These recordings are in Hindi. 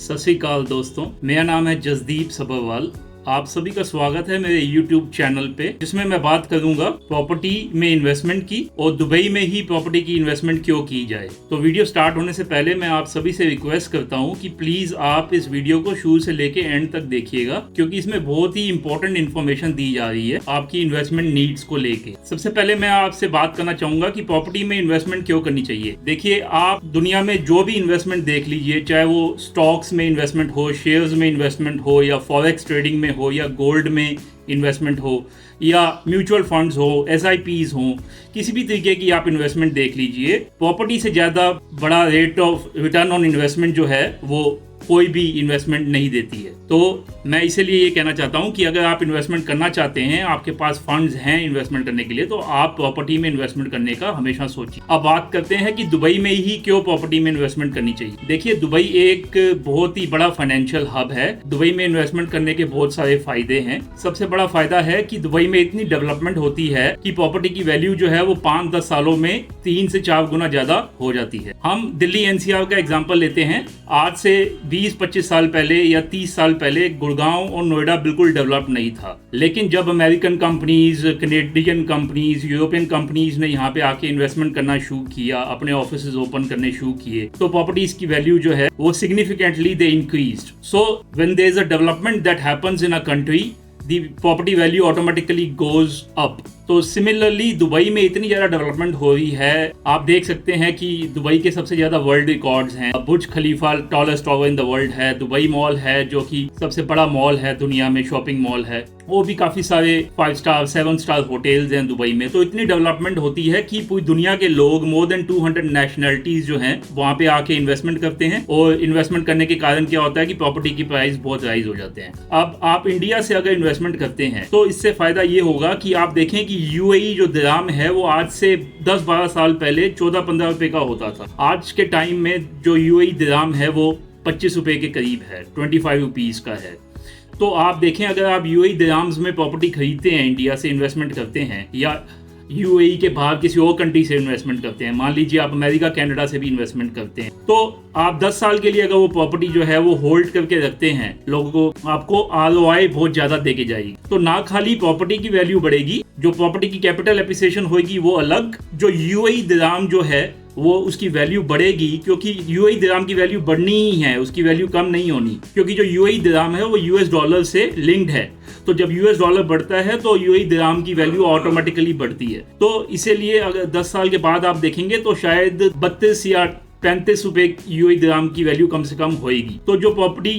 सत श्री अकाल दोस्तों, मेरा नाम है जसदीप सबरवाल। आप सभी का स्वागत है मेरे YouTube चैनल पे, जिसमें मैं बात करूंगा प्रॉपर्टी में इन्वेस्टमेंट की और दुबई में ही प्रॉपर्टी की इन्वेस्टमेंट क्यों की जाए। तो वीडियो स्टार्ट होने से पहले मैं आप सभी से रिक्वेस्ट करता हूं कि प्लीज आप इस वीडियो को शुरू से लेके एंड तक देखिएगा, क्योंकि इसमें बहुत ही इंपॉर्टेंट इन्फॉर्मेशन दी जा रही है आपकी इन्वेस्टमेंट नीड्स को लेके। सबसे पहले मैं आपसे बात करना चाहूंगा कि प्रॉपर्टी में इन्वेस्टमेंट क्यों करनी चाहिए। देखिए, आप दुनिया में जो भी इन्वेस्टमेंट देख लीजिए, चाहे वो स्टॉक्स में इन्वेस्टमेंट हो, शेयर्स में इन्वेस्टमेंट हो, या फॉरेक्स ट्रेडिंग में हो, या गोल्ड में इन्वेस्टमेंट हो, या म्यूचुअल फंड्स हो, SIPs हो, किसी भी तरीके की आप इन्वेस्टमेंट देख लीजिए, प्रॉपर्टी से ज़्यादा बड़ा rate of return on investment जो है वो कोई भी इन्वेस्टमेंट नहीं देती है। तो मैं इसीलिए ये कहना चाहता हूँ कि अगर आप इन्वेस्टमेंट करना चाहते हैं, आपके पास फंड्स हैं इन्वेस्टमेंट करने के लिए, तो आप प्रॉपर्टी में इन्वेस्टमेंट करने का हमेशा सोचिए। अब बात करते हैं कि दुबई में ही क्यों प्रॉपर्टी में इन्वेस्टमेंट करनी चाहिए। देखिए, दुबई एक बहुत ही बड़ा फाइनेंशियल हब है। दुबई में इन्वेस्टमेंट करने के बहुत सारे फायदे हैं। सबसे बड़ा फायदा है कि दुबई में इतनी डेवलपमेंट होती है कि प्रॉपर्टी की वैल्यू जो है वो 5-10 सालों में 3 से 4 गुना ज्यादा हो जाती है। हम दिल्ली NCR का एग्जाम्पल लेते हैं। आज से 20-25 साल पहले या 30 साल पहले गुड़गांव और नोएडा बिल्कुल डेवलप नहीं था, लेकिन जब American companies, Canadian companies, European companies ने यहाँ पे आके इन्वेस्टमेंट करना शुरू किया, अपने ऑफिसेज ओपन करने शुरू किए, तो प्रॉपर्टीज की वैल्यू जो है वो significantly they increased. So when there is a development that happens in a country, the property value automatically goes up। तो सिमिलरली दुबई में इतनी ज़्यादा डेवलपमेंट हो रही है, आप देख सकते हैं कि दुबई के सबसे ज़्यादा वर्ल्ड रिकॉर्ड्स हैं। Burj Khalifa tallest tower in the world है, दुबई मॉल है जो कि सबसे बड़ा मॉल है दुनिया में, शॉपिंग मॉल है, वो भी काफ़ी सारे 5 स्टार 7 स्टार होटल्स हैं दुबई में। तो इतनी डेवलपमेंट होती है कि पूरी दुनिया के लोग, मोर देन 200 नेशनलिटीज जो हैं, वहाँ पे आके इन्वेस्टमेंट करते हैं, और इन्वेस्टमेंट करने के कारण क्या होता है कि प्रॉपर्टी की प्राइस बहुत राइज हो जाते हैं। अब आप इंडिया से अगर इन्वेस्टमेंट करते हैं तो इससे फायदा ये होगा कि आप देखें कि UAE जो दिरहम है वो आज से 10-12 साल पहले 14-15 रुपए का होता था। आज के टाइम में जो UAE दिरहम है वो 25 रुपए के करीब है, 25 रुपीज का है। तो आप देखें, अगर आप UAE दिरहम्स में प्रॉपर्टी खरीदते हैं, इंडिया से इन्वेस्टमेंट करते हैं, या UAE के बाहर किसी और कंट्री से इन्वेस्टमेंट करते हैं, मान लीजिए आप अमेरिका, कनाडा से भी इन्वेस्टमेंट करते हैं, तो आप 10 साल के लिए अगर वो प्रॉपर्टी जो है वो होल्ड करके रखते हैं लोगों को, आपको ROI बहुत ज्यादा देके जाएगी। तो ना खाली प्रॉपर्टी की वैल्यू बढ़ेगी, जो प्रॉपर्टी की कैपिटल एप्रिसिएशन होगी वो अलग, जो UAE दिरहम जो है वो उसकी वैल्यू बढ़ेगी, क्योंकि UAE दिरहम की वैल्यू बढ़नी ही है, उसकी वैल्यू कम नहीं होनी, क्योंकि जो UAE दिरहम है वो US डॉलर से लिंक्ड है। तो जब US डॉलर बढ़ता है तो UAE दिरहम की वैल्यू ऑटोमेटिकली बढ़ती है। तो इसीलिए अगर 10 साल के बाद आप देखेंगे तो शायद 32 या 35 रुपए UAE दिरहम की वैल्यू कम से कम होएगी। तो जो प्रॉपर्टी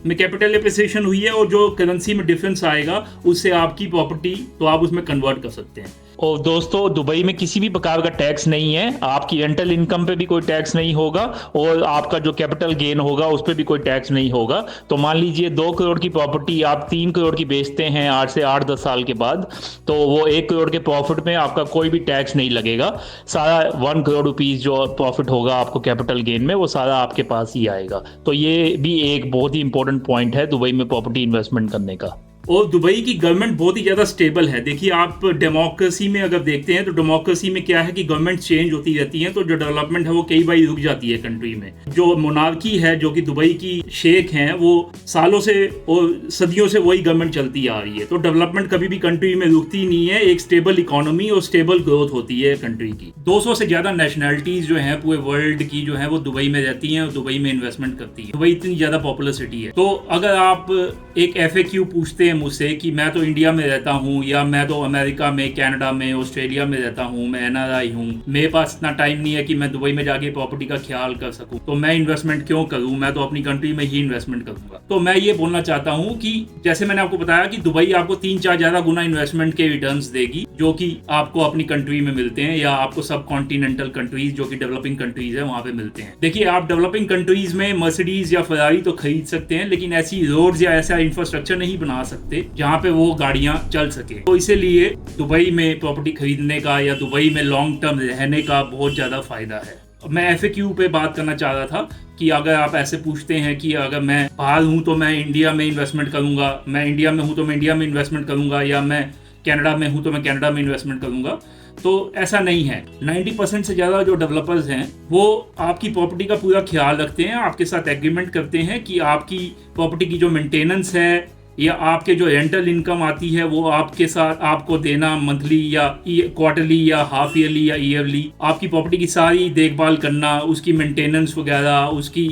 में कैपिटल एप्रिसिएशन हुई है और जो करेंसी में डिफरेंस आएगा, उससे आपकी प्रॉपर्टी तो आप उसमें कन्वर्ट कर सकते हैं। और दोस्तों, दुबई में किसी भी प्रकार का टैक्स नहीं है, आपकी रेंटल इनकम पे भी कोई टैक्स नहीं होगा, और आपका जो कैपिटल गेन होगा उस पर भी कोई टैक्स नहीं होगा। तो मान लीजिए 2 करोड़ की प्रॉपर्टी आप 3 करोड़ की बेचते हैं आज से 8-10 साल के बाद, तो वो 1 करोड़ के प्रॉफिट में आपका कोई भी टैक्स नहीं लगेगा। सारा 1 करोड़ रुपीज जो प्रॉफिट होगा आपको कैपिटल गेन में, वो सारा आपके पास ही आएगा। तो ये भी एक बहुत ही इंपॉर्टेंट पॉइंट है दुबई में प्रॉपर्टी इन्वेस्टमेंट करने का। और दुबई की गवर्नमेंट बहुत ही ज़्यादा स्टेबल है। देखिए, आप डेमोक्रेसी में अगर देखते हैं तो डेमोक्रेसी में क्या है कि गवर्नमेंट चेंज होती रहती है, तो जो डेवलपमेंट है वो कई बार रुक जाती है कंट्री में। जो मोनार्की है, जो कि दुबई की शेख हैं, वो सालों से और सदियों से वही गवर्नमेंट चलती आ रही है। तो डेवलपमेंट कभी भी कंट्री में रुकती नहीं है। एक स्टेबल इकोनॉमी और स्टेबल ग्रोथ होती है कंट्री की। 200 से ज़्यादा नेशनलिटीज जो हैं पूरे वर्ल्ड की जो है वो दुबई में रहती हैं और दुबई में इन्वेस्टमेंट करती है। दुबई इतनी ज़्यादा पॉपुलर सिटी है। तो अगर आप एक FAQ पूछते हैं मुझसे कि मैं तो इंडिया में रहता हूँ, या मैं तो अमेरिका में, कनाडा में, ऑस्ट्रेलिया में रहता हूँ, मैं NRI हूँ, मेरे पास इतना टाइम नहीं है कि मैं दुबई में जाके प्रॉपर्टी का ख्याल कर सकूँ, तो मैं इन्वेस्टमेंट क्यों करूँ, मैं तो अपनी कंट्री में ही इन्वेस्टमेंट करूँगा। तो मैं ये बोलना चाहता हूँ कि जैसे मैंने आपको बताया कि दुबई आपको 3-4 ज़्यादा गुना इन्वेस्टमेंट के रिटर्न्स देगी, जो कि आपको अपनी कंट्री में मिलते हैं, या आपको सब कॉन्टिनेंटल कंट्रीज जो कि डेवलपिंग कंट्रीज है वहाँ पे मिलते हैं। देखिए, आप डेवलपिंग कंट्रीज में मर्सिडीज या फरारी तो खरीद सकते हैं, लेकिन ऐसी रोड्स या ऐसा इंफ्रास्ट्रक्चर नहीं बना सकते जहाँ पे वो गाड़ियां चल सके। तो इसीलिए दुबई में प्रॉपर्टी खरीदने का या दुबई में लॉन्ग टर्म रहने का बहुत ज़्यादा फायदा है। मैं FAQ पे बात करना चाह रहा था कि अगर आप ऐसे पूछते हैं कि अगर मैं बाहर हूँ तो मैं इंडिया में इन्वेस्टमेंट करूँगा, मैं इंडिया में हूँ तो मैं इंडिया में इन्वेस्टमेंट करूँगा, या मैं कनाडा में हूँ तो मैं कनाडा में इन्वेस्टमेंट करूँगा, तो ऐसा नहीं है। 90% से ज़्यादा जो डेवलपर्स हैं वो आपकी प्रॉपर्टी का पूरा ख्याल रखते हैं, आपके साथ एग्रीमेंट करते हैं कि आपकी प्रॉपर्टी की जो मेंटेनेंस है या आपके जो रेंटल इनकम आती है वो आपके साथ आपको देना मंथली या क्वार्टरली या हाफ ईयरली या ईयरली, आपकी प्रॉपर्टी की सारी देखभाल करना, उसकी मेंटेनेंस वगैरह, उसकी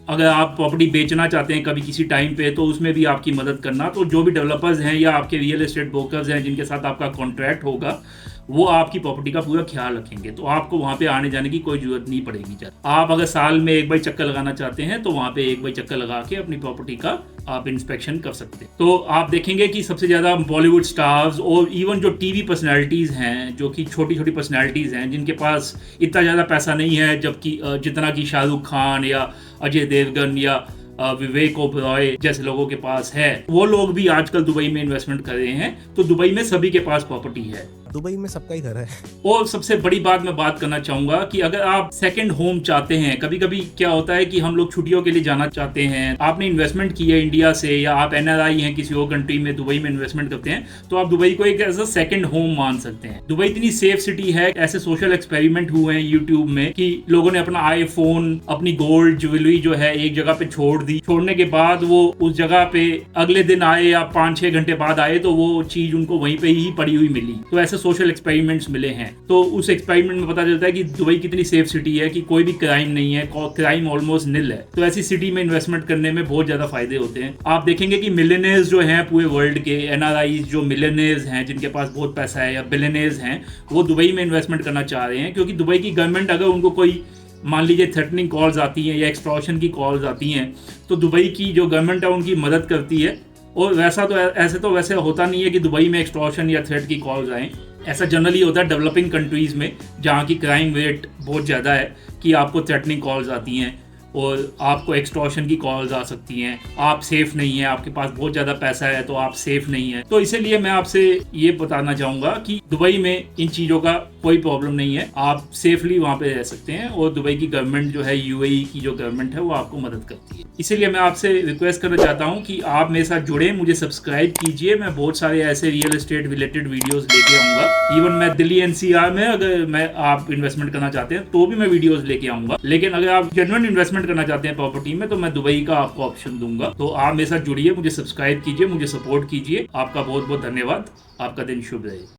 अगर आप प्रॉपर्टी बेचना चाहते हैं कभी किसी टाइम पे तो उसमें भी आपकी मदद करना। तो जो भी डेवलपर्स हैं या आपके रियल एस्टेट ब्रोकर्स हैं जिनके साथ आपका कॉन्ट्रैक्ट होगा वो आपकी प्रॉपर्टी का पूरा ख्याल रखेंगे, तो आपको वहाँ पे आने जाने की कोई जरूरत नहीं पड़ेगी। आप अगर साल में एक बार चक्कर लगाना चाहते हैं तो वहाँ पे एक बार चक्कर लगा के अपनी प्रॉपर्टी का आप इंस्पेक्शन कर सकते हैं। तो आप देखेंगे कि सबसे ज़्यादा बॉलीवुड स्टार्स और इवन जो टीवी पर्सनैलिटीज़ हैं, जो कि छोटी छोटी पर्सनैलिटीज़ हैं जिनके पास इतना ज़्यादा पैसा नहीं है जबकि जितना कि शाहरुख खान या अजय देवगन या विवेक ओबरॉय जैसे लोगों के पास है, वो लोग भी आजकल दुबई में इन्वेस्टमेंट कर रहे हैं। तो दुबई में सभी के पास प्रॉपर्टी है, दुबई में सबका ही घर है। और सबसे बड़ी बात मैं बात करना चाहूंगा कि अगर आप सेकंड होम चाहते हैं, कभी कभी क्या होता है कि हम लोग छुट्टियों के लिए जाना चाहते हैं, आपने इन्वेस्टमेंट की है इंडिया से या आप NRI हैं किसी और कंट्री में, दुबई में इन्वेस्टमेंट करते हैं, तो आप दुबई को एक एज अ सेकंड होम मान सकते हैं। दुबई इतनी सेफ सिटी है, ऐसे सोशल एक्सपेरिमेंट हुए हैं यूट्यूब में कि लोगों ने अपना आईफोन, अपनी गोल्ड ज्वेलरी जो है एक जगह पे छोड़ दी, छोड़ने के बाद वो उस जगह पे अगले दिन आए या 5-6 घंटे बाद आए तो वो चीज उनको वहीं पे ही पड़ी हुई मिली। तो ऐसे सोशल एक्सपेरिमेंट्स मिले हैं। तो उस एक्सपेरिमेंट में पता चलता है कि दुबई कितनी सेफ सिटी है कि कोई भी क्राइम नहीं है, क्राइम ऑलमोस्ट निल है। तो ऐसी सिटी में इन्वेस्टमेंट करने में बहुत ज्यादा फायदे होते हैं। आप देखेंगे कि मिलियनेयर्स जो हैं पूरे वर्ल्ड के, NRI जो मिलियनेयर्स हैं जिनके पास बहुत पैसा है या बिलियनेयर्स हैं, वो दुबई में इन्वेस्टमेंट करना चाह रहे हैं क्योंकि दुबई की गवर्नमेंट अगर उनको कोई मान लीजिए थ्रेटनिंग कॉल्स आती हैं या एक्सटॉर्शन की कॉल्स आती हैं तो दुबई की जो गवर्नमेंट है उनकी मदद करती है। और वैसे होता नहीं है कि दुबई में एक्सटॉर्शन या थ्रेट की कॉल्स आएँ। ऐसा जनरली होता है डेवलपिंग कंट्रीज़ में जहाँ की क्राइम रेट बहुत ज़्यादा है कि आपको थ्रेटनिंग कॉल्स आती हैं और आपको एक्सटॉर्शन की कॉल्स आ सकती हैं, आप सेफ नहीं है, आपके पास बहुत ज़्यादा पैसा है तो आप सेफ नहीं है। तो इसीलिए मैं आपसे ये बताना चाहूँगा कि दुबई में इन चीज़ों का कोई प्रॉब्लम नहीं है, आप सेफली वहाँ पे रह सकते हैं और दुबई की गवर्नमेंट जो है, UAE की जो गवर्नमेंट है वो आपको मदद करती है। इसीलिए मैं आपसे रिक्वेस्ट करना चाहता हूँ कि आप मेरे साथ जुड़े, मुझे सब्सक्राइब कीजिए। मैं बहुत सारे ऐसे रियल एस्टेट रिलेटेड वीडियोज़ लेके आऊँगा। इवन मैं दिल्ली NCR में अगर आप इन्वेस्टमेंट करना चाहते हैं तो भी मैं वीडियोज़ लेके आऊँगा। लेकिन अगर आप जेन्युइन इन्वेस्टमेंट करना चाहते हैं प्रॉपर्टी में तो मैं दुबई का आपको ऑप्शन दूंगा। तो आप मेरे साथ जुड़िए, मुझे सब्सक्राइब कीजिए, मुझे सपोर्ट कीजिए। आपका बहुत बहुत धन्यवाद। आपका दिन शुभ रहे।